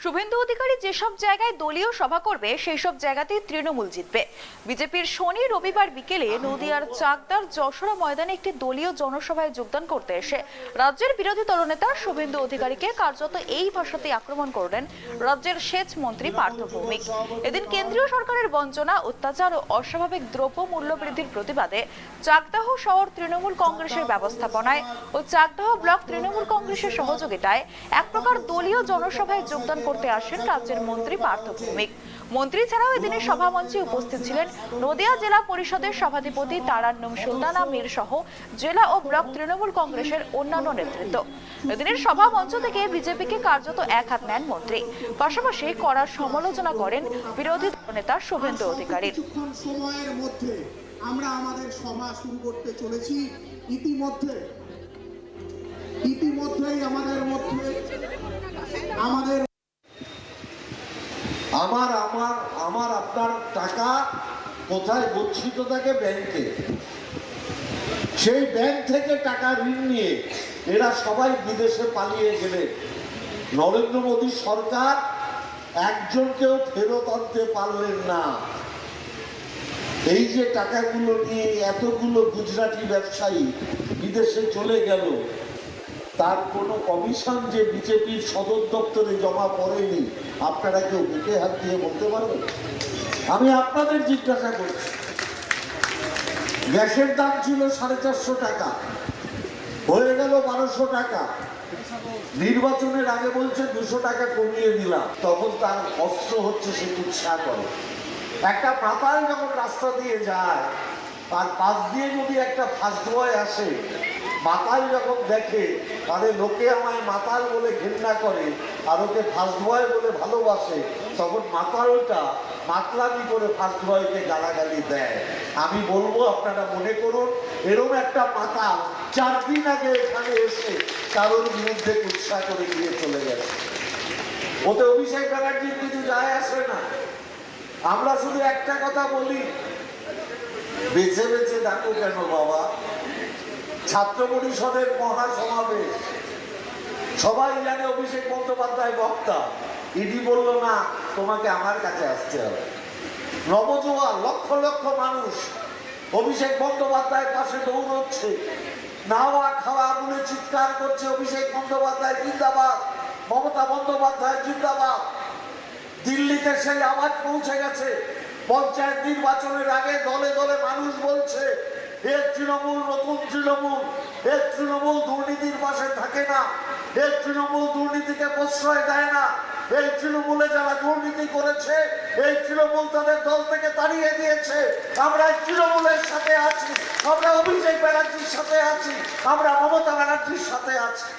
শুভেন্দু অধিকারী যেসব জায়গায় দলীয় সভা করবে সেই সব জায়গাতেই তৃণমূল জিতবে। বিজেপির শনি রবিবার বিকেলে নদিয়ার চাকদার যশোরা ময়দানে একটি দলীয় জনসভায় যোগদান করতে এসে রাজ্যের বিরোধী দলনেতা শুভেন্দু অধিকারীকে কার্যত এই ভাষাতেই আক্রমণ করলেন রাজ্যের সেচ মন্ত্রী পার্থ ভৌমিক। এদিন কেন্দ্রীয় সরকারের বঞ্চনা, অত্যাচার ও অস্বাভাবিক দ্রব্য মূল্য বৃদ্ধির প্রতিবাদে চাকদাহ শহর তৃণমূল কংগ্রেসের ব্যবস্থাপনায় ও চাকদাহ ব্লক তৃণমূল কংগ্রেসের সহযোগিতায় এক প্রকার দলীয় জনসভায় যোগদান করতে আসেন রাজ্যের মন্ত্রী পার্থ ভৌমিক। মন্ত্রী ছাড়াও এদিনের সভামঞ্চে উপস্থিত ছিলেন নদিয়া জেলা পরিষদের সভাধিপতি তারান্নুম সুলতানা মীর সহ জেলা ও ব্লক তৃণমূল কংগ্রেসের অন্যান্য নেতৃত্ব। এদিনের সভামঞ্চ থেকে বিজেপিকে কার্যত এক হাত নেন মন্ত্রী, পাশাপাশি কড়া সমালোচনা করেন বিরোধী দলনেতা শুভেন্দু অধিকারী। সময়ের মধ্যে আমরা আমাদের সভা শুরু করতে চলেছি। ইতিমধ্যেই আমাদের মধ্যে আমার আপনার টাকা কোথায় গচ্ছিত থাকে? ব্যাংকে। সেই ব্যাংক থেকে টাকা ঋণ নিয়ে এরা সবাই বিদেশে পালিয়ে গেলে নরেন্দ্র মোদী সরকার একজনকেও ফেরত আনতে পারলেন না। এই যে টাকাগুলো নিয়ে এতগুলো গুজরাটি ব্যবসায়ী বিদেশে চলে গেল, তার কোনো কমিশন যে বিজেপির সদর দপ্তরে জমা পড়েনি, আপনারা কেউ বুকে হাত দিয়ে বলতে পারবেন? আমি আপনাদের জিজ্ঞাসা করছি, গ্যাসের দাম ছিল 450 টাকা, হয়ে গেল 1200 টাকা। নির্বাচনের আগে বলছে 200 টাকা কমিয়ে দিলাম, তখন তার অস্ত্র হচ্ছে সে উৎসাহ করে। একটা মাতাল যখন রাস্তা দিয়ে যায় আর পাশ দিয়ে যদি একটা ফার্স্ট বয় আসে, মাতাল যখন দেখে তাহলে লোকে আমায় মাতাল বলে ঘৃণা করে আর ওকে ফার্স্ট বয় বলে ভালোবাসে, তখন মাতালটা মাতলামি করে ফার্স্ট বয়কে গালাগালি দেয়। আমি বলবো, আপনারা মনে করুন এরকম একটা মাতাল 4 দিন আগে এখানে এসে কারোর বিরুদ্ধে উৎসাহ করে দিয়ে চলে গেছে। ওতে অভিষেক ব্যানার্জির কিছু যায় আসে না। আমরা শুধু একটা কথা বলি, বেছে বেছে ডাকো কেন বাবা? ছাত্র পরিষদের মহাসমাবেশ, সবাই জানে অভিষেক বন্দ্যোপাধ্যায় বক্তা। ইডি বলল না, তোমাকে আমার কাছে আসতে হবে। নবজোয়ার লক্ষ লক্ষ মানুষ অভিষেক বন্দ্যোপাধ্যায়ের পাশে দৌড়চ্ছে, নাওয়া খাওয়া বলে চিৎকার করছে, অভিষেক বন্দ্যোপাধ্যায় জিন্দাবাদ, মমতা বন্দ্যোপাধ্যায় জিন্দাবাদ। দিল্লিতে সেই আওয়াজ পৌঁছে গেছে। পঞ্চায়েত নির্বাচনের আগে দলে দলে মানুষ বলছে, এর তৃণমূল নতুন তৃণমূল, এর তৃণমূল দুর্নীতির পাশে থাকে না, এর তৃণমূল দুর্নীতিকে প্রশ্রয় দেয় না, এই তৃণমূলে যারা দুর্নীতি করেছে এই তৃণমূল তাদের দল থেকে তাড়িয়ে দিয়েছে। আমরা তৃণমূলের সাথে আছি, আমরা অভিষেক ব্যানার্জির সাথে আছি, আমরা মমতা ব্যানার্জির সাথে আছি।